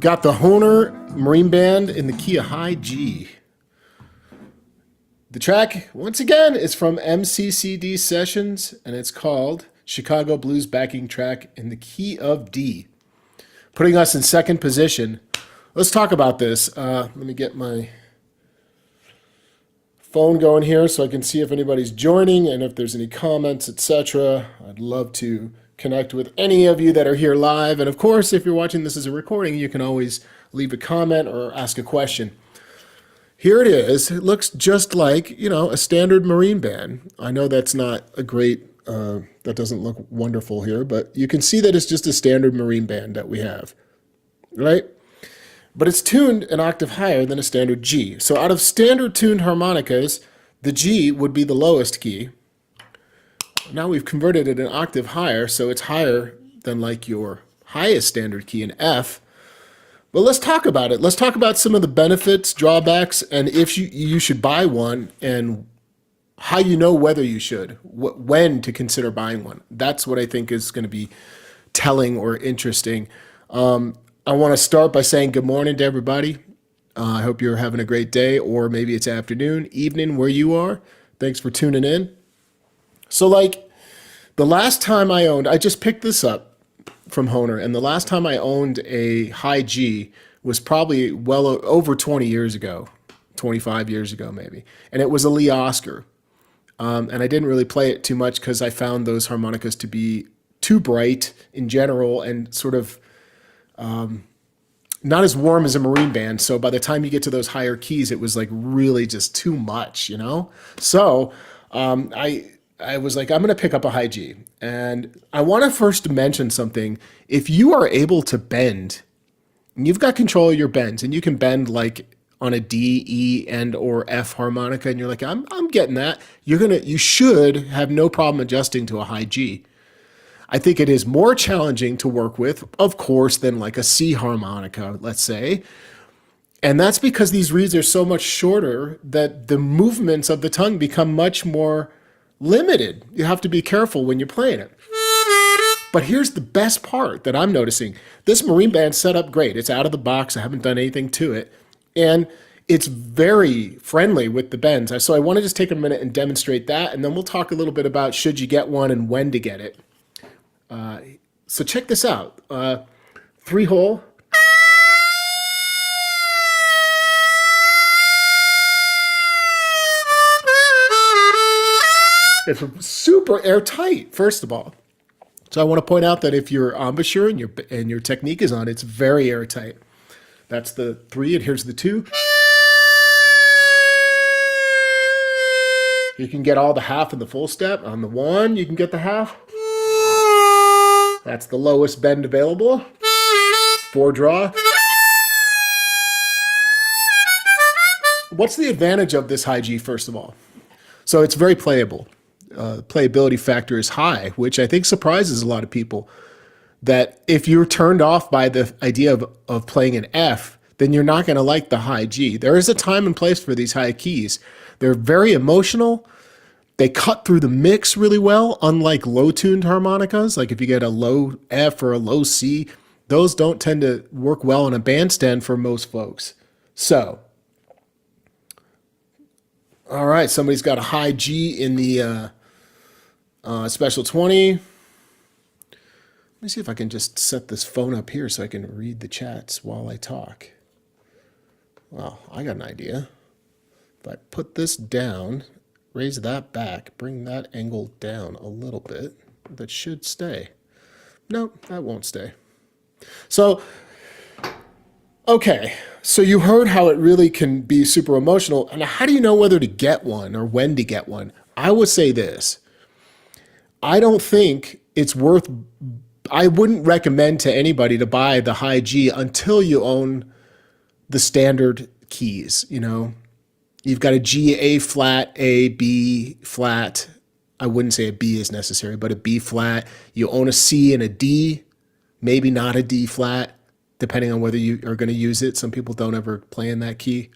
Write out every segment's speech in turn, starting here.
Got the Hohner Marine Band in the key of high G. The track, once again, is from MCCD Sessions, and it's called Chicago Blues Backing Track in the key of D, putting us in second position. Let's talk about this. Let me get my phone going here so I can see if anybody's joining and if there's any comments, etc. I'd love to connect with any of you that are here live. And of course, if you're watching this as a recording, you can always leave a comment or ask a question. Here it is. It looks just like, a standard marine band. I know that's not a great, that doesn't look wonderful here, but you can see that it's just a standard marine band that we have, right? But it's tuned an octave higher than a standard G. So out of standard tuned harmonicas, the G would be the lowest key. Now we've converted it an octave higher, so it's higher than like your highest standard key in F. But let's talk about it. Let's talk about some of the benefits, drawbacks, and if you should buy one, and how you know whether you should, when to consider buying one. That's what I think is going to be telling or interesting. I want to start by saying good morning to everybody. I hope you're having a great day, or maybe it's afternoon, evening, where you are. Thanks for tuning in. So the last time I just picked this up from Hohner, and the last time I owned a high G was probably well over 20 years ago, 25 years ago maybe, and it was a Lee Oscar. And I didn't really play it too much because I found those harmonicas to be too bright in general and sort of not as warm as a marine band. So by the time you get to those higher keys, it was like really just too much, So I was like, I'm going to pick up a high G. And I want to first mention something. If you are able to bend, and you've got control of your bends, and you can bend like on a D, E, and or F harmonica, and you're like, I'm getting that, you should have no problem adjusting to a high G. I think it is more challenging to work with, of course, than like a C harmonica, let's say. And that's because these reeds are so much shorter that the movements of the tongue become much more limited. You have to be careful when you're playing it. But here's the best part that I'm noticing. This marine band's set up great. It's out of the box. I haven't done anything to it. And it's very friendly with the bends. So I want to just take a minute and demonstrate that, and then we'll talk a little bit about should you get one and when to get it. So check this out. 3-hole. It's super airtight, first of all. So I want to point out that if your embouchure and your technique is on, it's very airtight. That's the 3, and here's the 2. You can get all the half and the full step. On the 1, you can get the half. That's the lowest bend available. 4 draw. What's the advantage of this high G, first of all? So it's very playable. Playability factor is high, which I think surprises a lot of people. That if you're turned off by the idea of playing an F, then you're not going to like the high G. There is a time and place for these high keys. They're very emotional. They cut through the mix really well, unlike low-tuned harmonicas. Like if you get a low F or a low C, those don't tend to work well on a bandstand for most folks. So, all right, somebody's got a high G in the Special 20. Let me see if I can just set this phone up here so I can read the chats while I talk. Well, I got an idea. If I put this down, raise that back, bring that angle down a little bit, that should stay. No, that won't stay. So, okay, so you heard how it really can be super emotional. And how do you know whether to get one or when to get one? I would say this. I don't think it's worth, I wouldn't recommend to anybody to buy the high G until you own the standard keys, You've got a G, A flat, A, B flat. I wouldn't say a B is necessary, but a B flat. You own a C and a D, maybe not a D flat, depending on whether you are going to use it. Some people don't ever play in that key.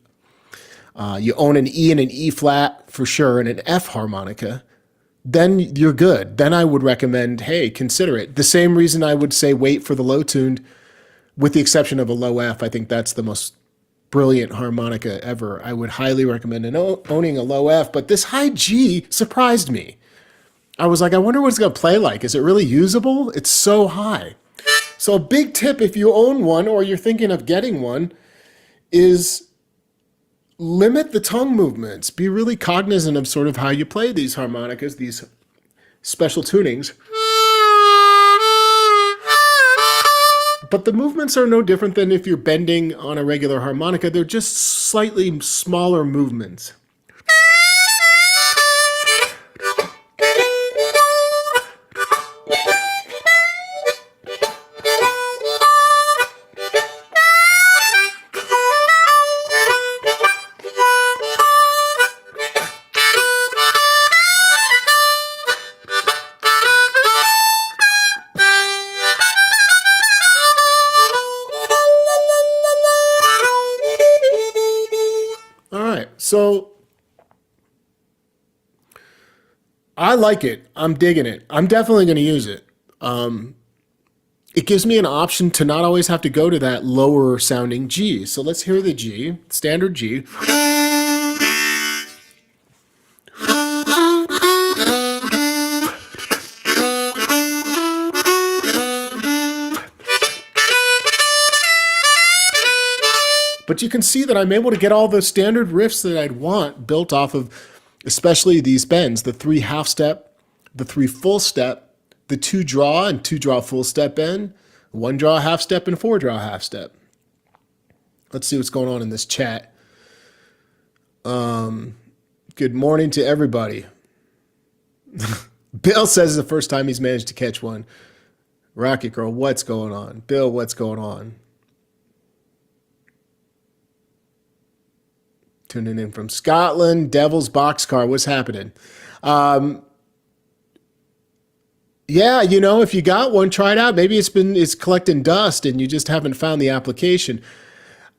You own an E and an E flat for sure, and an F harmonica. Then you're good. Then I would recommend, hey, consider it. The same reason I would say wait for the low-tuned with the exception of a low F. I think that's the most brilliant harmonica ever. I would highly recommend owning a low F, but this high G surprised me. I was like, I wonder what it's going to play like. Is it really usable? It's so high. So a big tip if you own one or you're thinking of getting one is limit the tongue movements. Be really cognizant of sort of how you play these harmonicas, these special tunings. But the movements are no different than if you're bending on a regular harmonica. They're just slightly smaller movements. All right, so I like it. I'm digging it. I'm definitely going to use it. It gives me an option to not always have to go to that lower sounding G. So let's hear the G, standard G. But you can see that I'm able to get all the standard riffs that I'd want built off of, especially these bends, the 3 half step, the 3 full step, the 2 draw and 2 draw full step bend, 1 draw half step and 4 draw half step. Let's see what's going on in this chat. Good morning to everybody. Bill says it's the first time he's managed to catch one. Rocket Girl, what's going on? Bill, what's going on? Tuning in from Scotland. Devil's Boxcar. What's happening? Yeah, you know, if you got one, try it out. Maybe it's collecting dust and you just haven't found the application.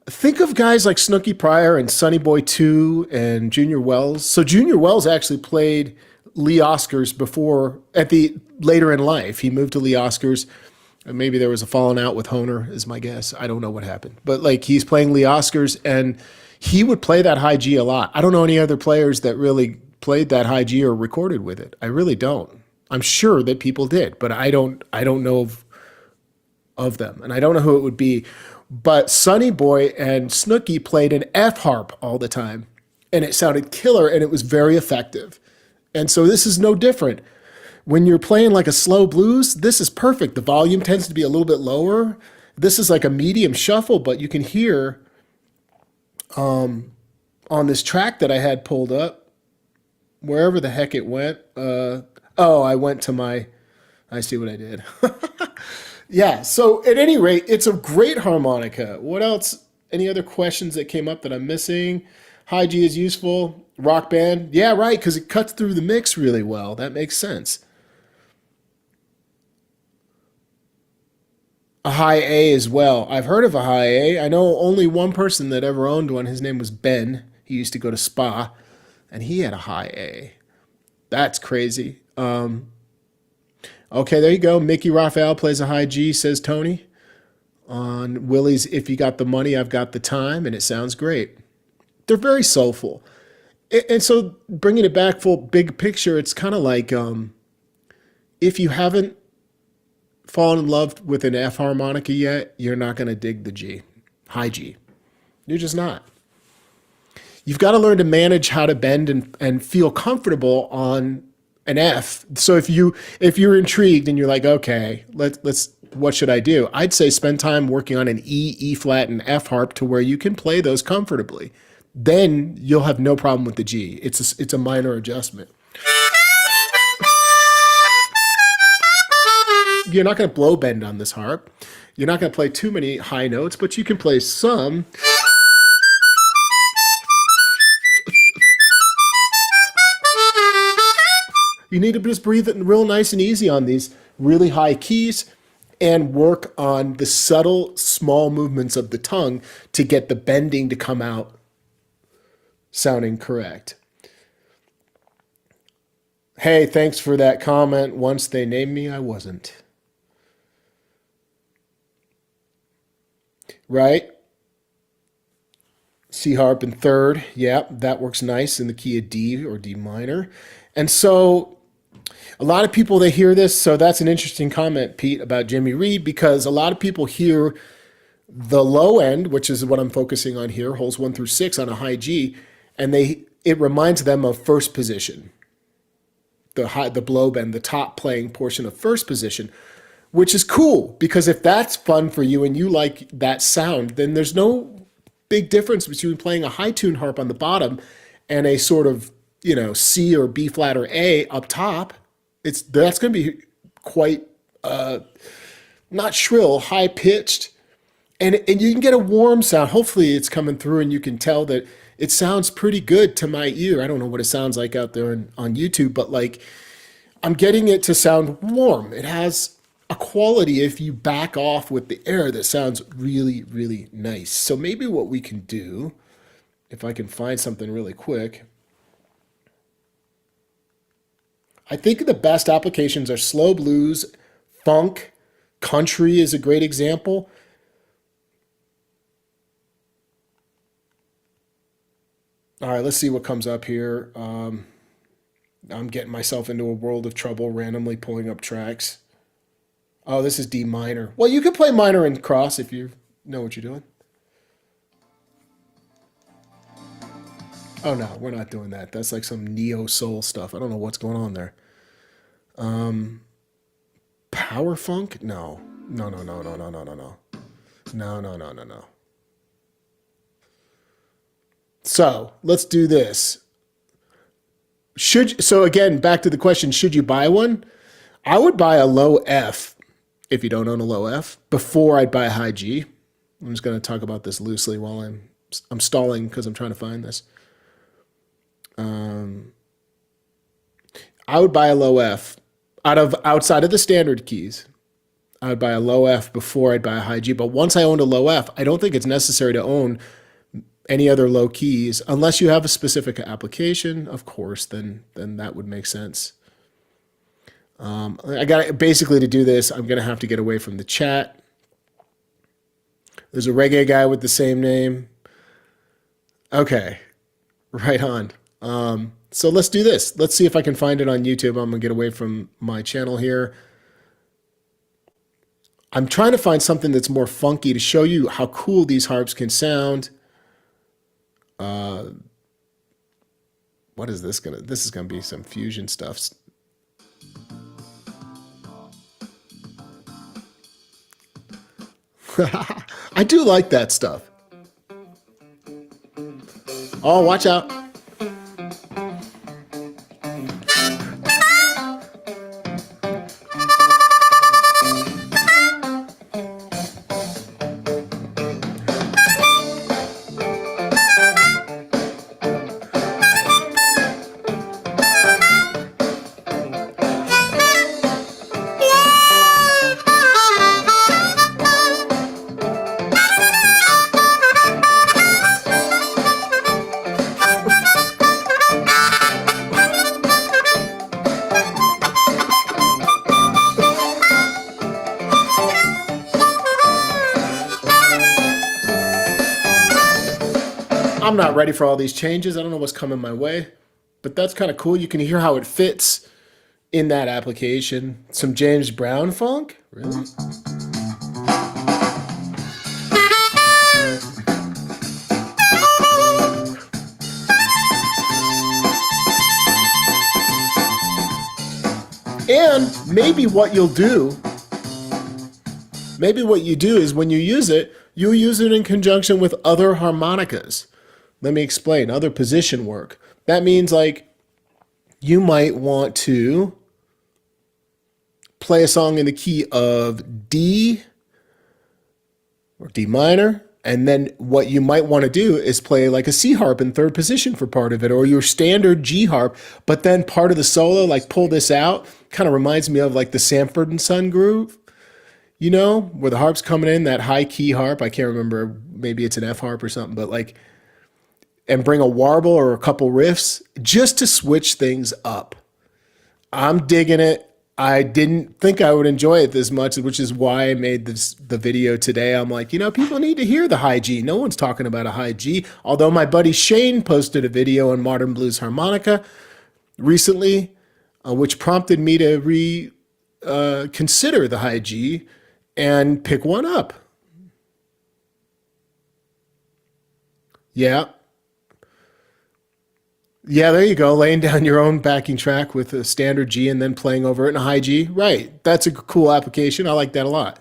Think of guys like Snooky Pryor and Sonny Boy 2 and Junior Wells. So Junior Wells actually played Lee Oscars before, later in life. He moved to Lee Oscars. Maybe there was a falling out with Hohner, is my guess. I don't know what happened. But like he's playing Lee Oscars and he would play that high G a lot. I don't know any other players that really played that high G or recorded with it. I really don't. I'm sure that people did, but I don't know of them. And I don't know who it would be. But Sonny Boy and Snooky played an F harp all the time. And it sounded killer and it was very effective. And so this is no different. When you're playing like a slow blues, this is perfect. The volume tends to be a little bit lower. This is like a medium shuffle, but you can hear on this track that I had pulled up, wherever the heck it went. I went to I see what I did. Yeah, so at any rate, it's a great harmonica. What else? Any other questions that came up that I'm missing? High G is useful. Rock band. Yeah, right, because it cuts through the mix really well. That makes sense. A high A as well. I've heard of a high A. I know only one person that ever owned one. His name was Ben. He used to go to Spa, and he had a high A. That's crazy. Okay, there you go. Mickey Raphael plays a high G, says Tony. On Willie's If You Got the Money, I've Got the Time, and it sounds great. They're very soulful. And so bringing it back full big picture, it's kind of like if you haven't fallen in love with an F harmonica yet, you're not going to dig the G, high G. You're just not. You've got to learn to manage how to bend and feel comfortable on an F. So if you're intrigued and you're like, okay, let's what should I do? I'd say spend time working on an E flat, and F harp to where you can play those comfortably. Then you'll have no problem with the G. It's a minor adjustment. You're not going to blow bend on this harp. You're not going to play too many high notes, but you can play some. You need to just breathe it real nice and easy on these really high keys and work on the subtle, small movements of the tongue to get the bending to come out sounding correct. Hey, thanks for that comment. Once they named me, I wasn't. right? C harp in third. Yeah, that works nice in the key of D or D minor. And so a lot of people, they hear this. So that's an interesting comment, Pete, about Jimmy Reed, because a lot of people hear the low end, which is what I'm focusing on here, holes 1 through 6 on a high G, and it reminds them of first position, the blow bend, the top playing portion of first position, which is cool because if that's fun for you and you like that sound, then there's no big difference between playing a high tune harp on the bottom and a sort of, C or B flat or A up top. That's going to be quite not shrill, high pitched, and you can get a warm sound. Hopefully, it's coming through, and you can tell that it sounds pretty good to my ear. I don't know what it sounds like out there on YouTube, but like I'm getting it to sound warm. It has a quality if you back off with the air that sounds really, really nice. So maybe what we can do, if I can find something really quick, I think the best applications are slow blues, funk, country is a great example. All right, let's see what comes up here. I'm getting myself into a world of trouble randomly pulling up tracks. Oh, this is D minor. Well, you can play minor and cross if you know what you're doing. Oh, no, we're not doing that. That's like some neo soul stuff. I don't know what's going on there. Power funk? No. No, no, no, no, no, no, no, no. No, no, no, no, no. So let's do this. So again, back to the question, should you buy one? I would buy a low F if you don't own a low F before I'd buy a high G. I'm just going to talk about this loosely while I'm stalling because I'm trying to find this. I would buy a low F outside of the standard keys. I would buy a low F before I'd buy a high G. But once I owned a low F, I don't think it's necessary to own any other low keys unless you have a specific application, of course, then that would make sense. I got basically to do this, I'm going to have to get away from the chat. There's a reggae guy with the same name. Okay, right on. So let's do this. Let's see if I can find it on YouTube. I'm going to get away from my channel here. I'm trying to find something that's more funky to show you how cool these harps can sound. What is this gonna? This is gonna be some fusion stuff. I do like that stuff. Oh, watch out. I'm not ready for all these changes. I don't know what's coming my way, but that's kind of cool. You can hear how it fits in that application. Some James Brown funk? Really? And maybe what you do is when you use it, you use it in conjunction with other harmonicas. Let me explain. Other position work. That means like you might want to play a song in the key of D or D minor, and then what you might want to do is play like a C harp in third position for part of it, or your standard G harp, but then part of the solo, like pull this out, kind of reminds me of like the Sanford and Son groove, where the harp's coming in, that high key harp. I can't remember, maybe it's an F harp or something, but like, and bring a warble or a couple riffs just to switch things up. I'm digging it. I didn't think I would enjoy it this much, which is why I made the video today. I'm like, people need to hear the high G. No one's talking about a high G. Although my buddy Shane posted a video on modern blues harmonica recently, which prompted me to consider the high G and pick one up. Yeah. Yeah, there you go. Laying down your own backing track with a standard G and then playing over it in a high G. Right. That's a cool application. I like that a lot.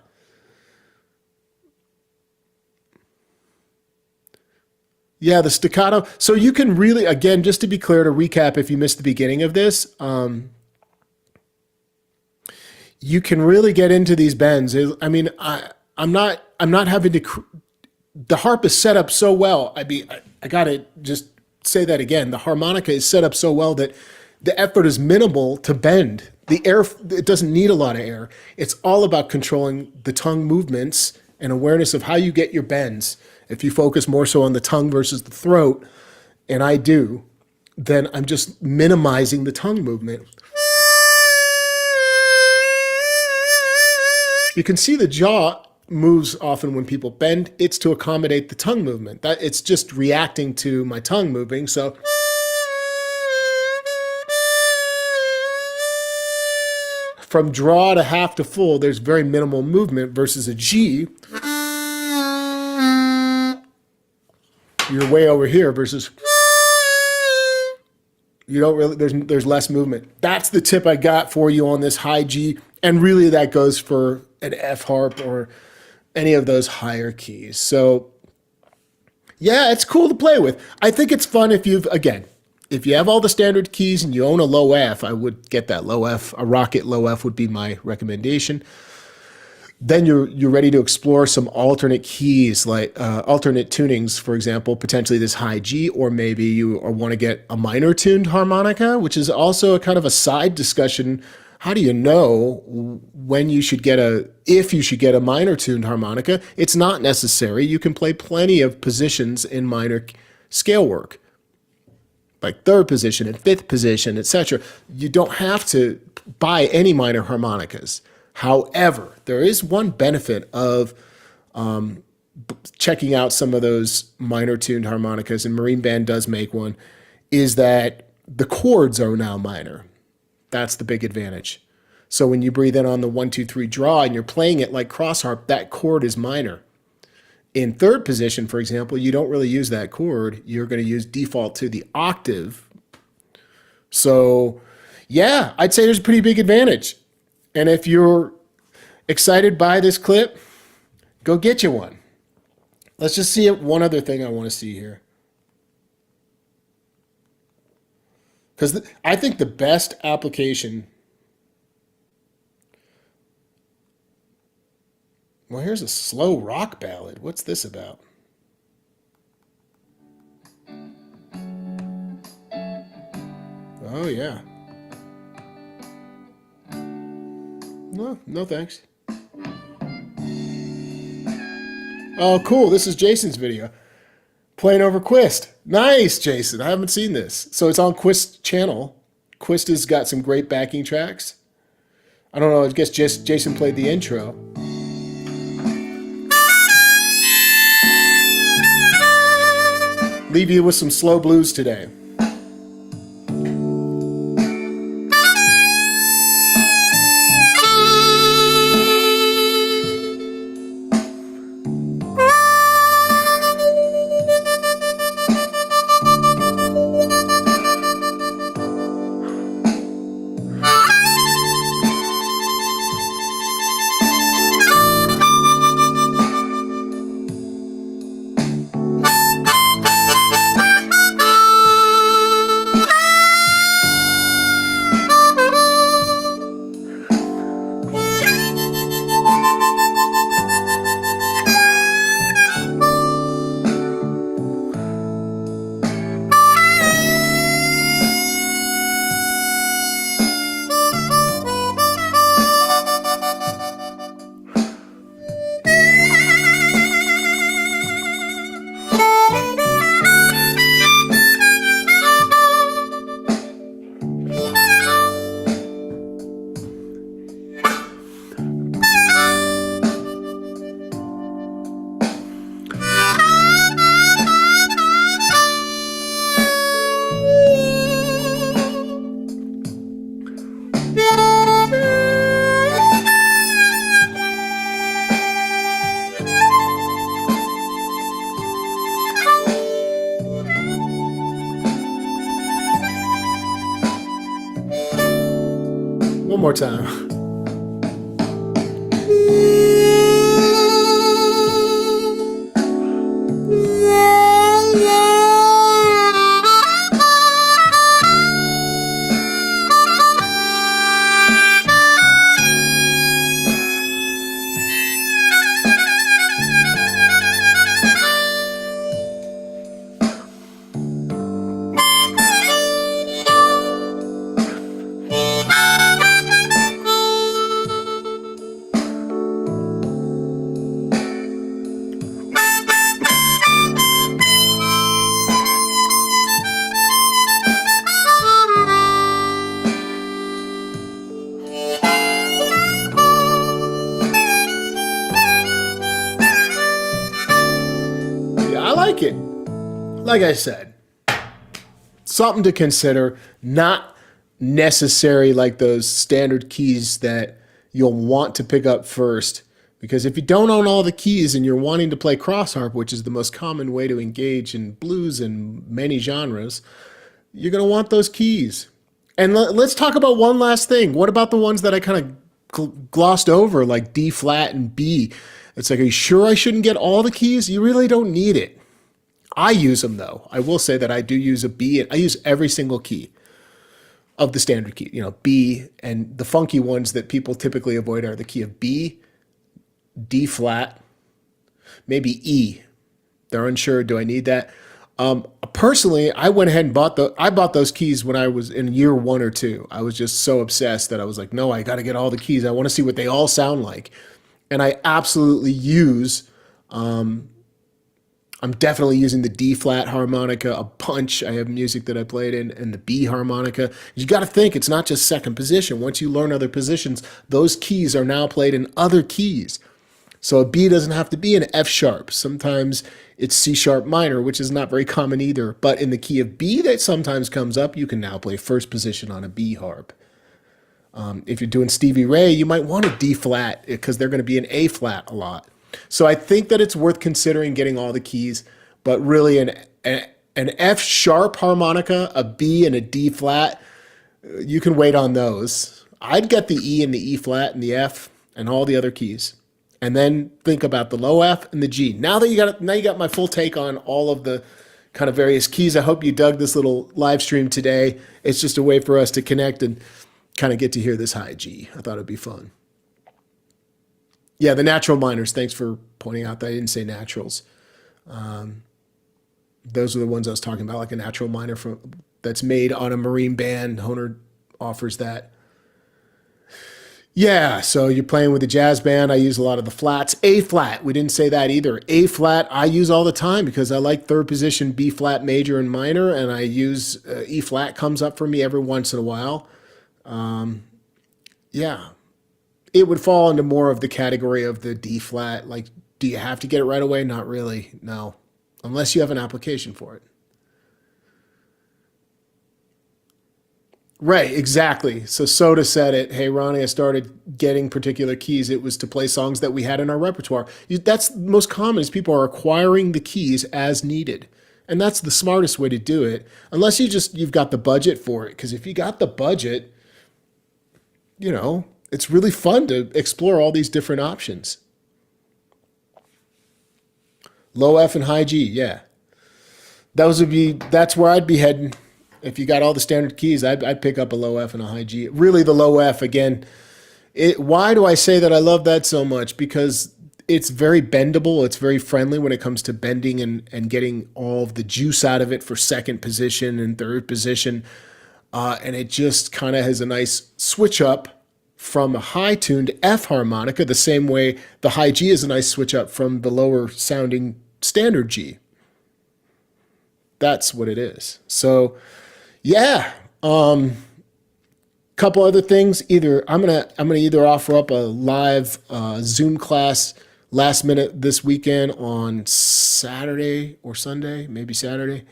Yeah, the staccato. So you can really, again, just to be clear, to recap, if you missed the beginning of this, you can really get into these bends. I mean, I'm not having to. The harp is set up so well. I gotta just say that again. The harmonica is set up so well that the effort is minimal to bend. The air, it doesn't need a lot of air. It's all about controlling the tongue movements and awareness of how you get your bends. If you focus more so on the tongue versus the throat, and I do, then I'm just minimizing the tongue movement. You can see the jaw moves often when people bend. It's to accommodate the tongue movement. That it's just reacting to my tongue moving. So from draw to half to full, there's very minimal movement versus a G. You're way over here versus you don't really there's less movement. That's the tip I got for you on this high G, and really that goes for an F harp or any of those higher keys. So yeah, it's cool to play with. I think it's fun if if you have all the standard keys and you own a low F, I would get that low F. A Rocket low F would be my recommendation. Then you're ready to explore some alternate keys, like alternate tunings, for example, potentially this high G, or maybe you want to get a minor tuned harmonica, which is also a kind of a side discussion. How do you know when you should if you should get a minor tuned harmonica? It's not necessary. You can play plenty of positions in minor scale work, like third position and fifth position, etc. You don't have to buy any minor harmonicas. However, there is one benefit of checking out some of those minor tuned harmonicas, and Marine Band does make one, is that the chords are now minor. That's the big advantage. So when you breathe in on the 1, 2, 3 draw and you're playing it like cross harp, that chord is minor. In third position, for example, you don't really use that chord. You're going to use default to the octave. So yeah, I'd say there's a pretty big advantage. And if you're excited by this clip, go get you one. Let's just see one other thing I want to see here. Because I think the best application... Well, here's a slow rock ballad. What's this about? Oh, yeah. No thanks. Oh, cool. This is Jason's video. Playing over Quist. Nice, Jason. I haven't seen this. So it's on Quist's channel. Quist has got some great backing tracks. I don't know. I guess Jason played the intro. Leave you with some slow blues today. One more time. Yeah, I like it. Like I said, something to consider, not necessary like those standard keys that you'll want to pick up first. Because if you don't own all the keys and you're wanting to play cross harp, which is the most common way to engage in blues and many genres, you're going to want those keys. And let's talk about one last thing. What about the ones that I kind of glossed over, like D flat and B? It's like, are you sure I shouldn't get all the keys? You really don't need it. I use them though. I will say that I do use a B. I use every single key of the standard key, B, and the funky ones that people typically avoid are the key of B, D flat, maybe E. They're unsure. Do I need that? Personally, I went ahead and bought those keys when I was in year 1 or 2. I was just so obsessed that I was like, no, I got to get all the keys. I want to see what they all sound like. And I absolutely use, I'm definitely using the D flat harmonica a bunch. I have music that I played in, and the B harmonica. You got to think it's not just second position. Once you learn other positions, those keys are now played in other keys. So a B doesn't have to be an F sharp. Sometimes it's C sharp minor, which is not very common either. But in the key of B that sometimes comes up, you can now play first position on a B harp. If you're doing Stevie Ray, you might want a D flat because they're going to be an A flat a lot. So I think that it's worth considering getting all the keys, but really an F sharp harmonica, a B and a D flat, you can wait on those. I'd get the E and the E flat and the F and all the other keys. And then think about the low F and the G. Now you got my full take on all of the kind of various keys. I hope you dug this little live stream today. It's just a way for us to connect and kind of get to hear this high G. I thought it'd be fun. Yeah, the natural minors. Thanks for pointing out that I didn't say naturals. Those are the ones I was talking about, like a natural minor that's made on a marine band. Hohner offers that. Yeah, so you're playing with a jazz band. I use a lot of the flats. A flat, we didn't say that either. A flat I use all the time because I like third position B flat major and minor, and I use E flat comes up for me every once in a while. Yeah, it would fall into more of the category of the D flat. Like, do you have to get it right away? Not really, no, unless you have an application for it. Right, exactly. So Soda said it. Hey, Ronnie, I started getting particular keys. It was to play songs that we had in our repertoire. That's most common is people are acquiring the keys as needed. And that's the smartest way to do it. Unless you've got the budget for it. Because if you got the budget, it's really fun to explore all these different options. Low F and high G, yeah. That's where I'd be heading. If you got all the standard keys, I'd pick up a low F and a high G. Really, the low F, again, why do I say that I love that so much? Because it's very bendable. It's very friendly when it comes to bending and getting all of the juice out of it for second position and third position. And it just kind of has a nice switch up from a high-tuned F harmonica, the same way the high G is a nice switch up from the lower-sounding standard G. That's what it is. So, yeah. Couple other things. I'm gonna either offer up a live Zoom class last minute this weekend on Saturday or Sunday, maybe Saturday.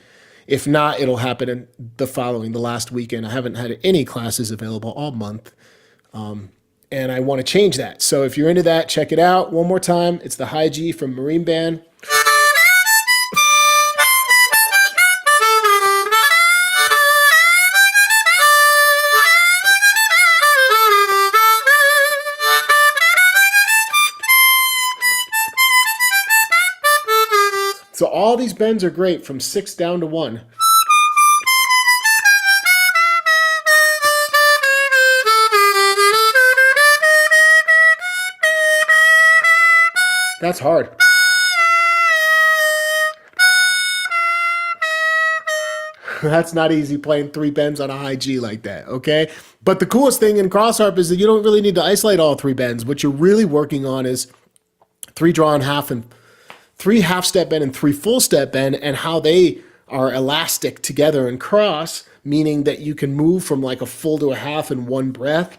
If not, it'll happen in the last weekend. I haven't had any classes available all month. And I want to change that. So if you're into that, check it out. One more time. It's the high G from Marine Band. all these bends are great from 6 down to 1. That's hard. That's not easy playing 3 bends on a high G like that, okay? But the coolest thing in cross harp is that you don't really need to isolate all 3 bends. What you're really working on is 3 draw and half and 3 half step bend and 3 full step bend, and how they are elastic together in cross, meaning that you can move from like a full to a half in one breath.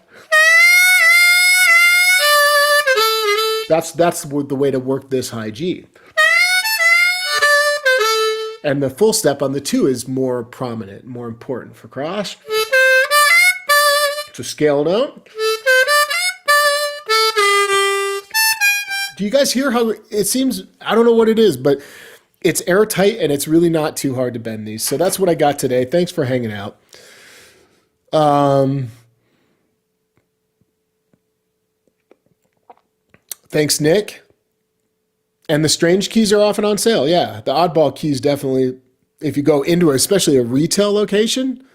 That's the way to work this high G. And the full step on the 2 is more prominent, more important for cross. So scale it out. Do you guys hear how it seems? I don't know what it is, but it's airtight and it's really not too hard to bend these. So that's what I got today. Thanks for hanging out. Thanks, Nick. And the strange keys are often on sale. Yeah, the oddball keys definitely, if you go into especially a retail location,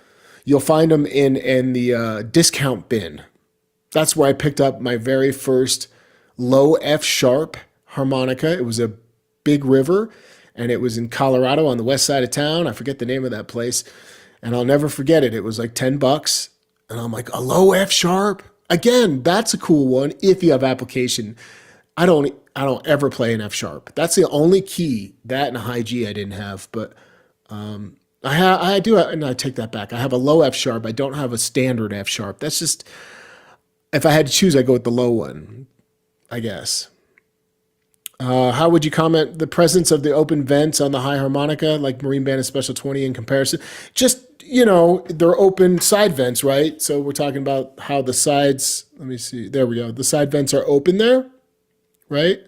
you'll find them in the discount bin. That's where I picked up my very first low F sharp harmonica. It was a Big River, and it was in Colorado on the west side of town. I forget the name of that place, and I'll never forget it. It was like $10, and I'm like, a low F sharp? Again, that's a cool one if you have application. I don't ever play an F sharp. That's the only key, that and a high G I didn't have. But I do, and I take that back. I have a low F sharp. I don't have a standard F sharp. That's just, if I had to choose, I'd go with the low one, I guess. How would you comment the presence of the open vents on the high harmonica, like Marine Band and Special 20 in comparison? Just, they're open side vents, right? So we're talking about how the sides, let me see, there we go. The side vents are open there, right?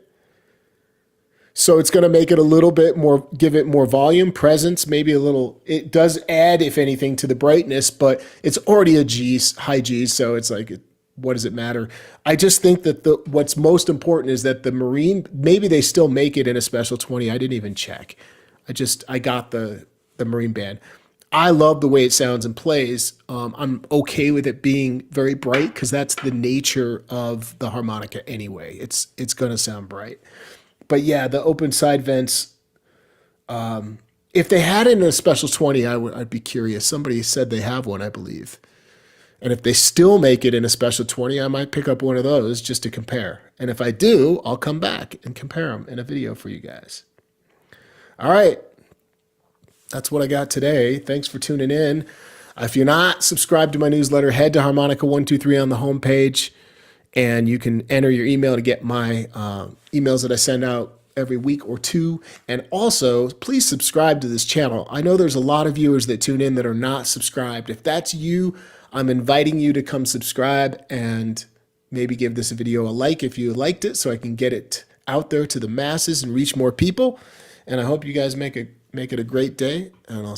So it's going to make it a little bit more, give it more volume, presence, maybe a little, it does add, if anything, to the brightness, but it's already a G, high G, so it's like, what does it matter? I just think that what's most important is that the Marine, maybe they still make it in a Special 20. I didn't even check. I got the Marine Band. I love the way it sounds and plays. I'm okay with it being very bright because that's the nature of the harmonica anyway. It's going to sound bright. But yeah, the open side vents, if they had it in a Special 20, I'd be curious. Somebody said they have one, I believe. And if they still make it in a Special 20, I might pick up one of those just to compare. And if I do, I'll come back and compare them in a video for you guys. All right. That's what I got today. Thanks for tuning in. If you're not subscribed to my newsletter, head to Harmonica123 on the homepage, and you can enter your email to get my emails that I send out every week or two. And also, please subscribe to this channel. I know there's a lot of viewers that tune in that are not subscribed. If that's you, I'm inviting you to come subscribe and maybe give this video a like if you liked it so I can get it out there to the masses and reach more people. And I hope you guys make it a great day, and I'll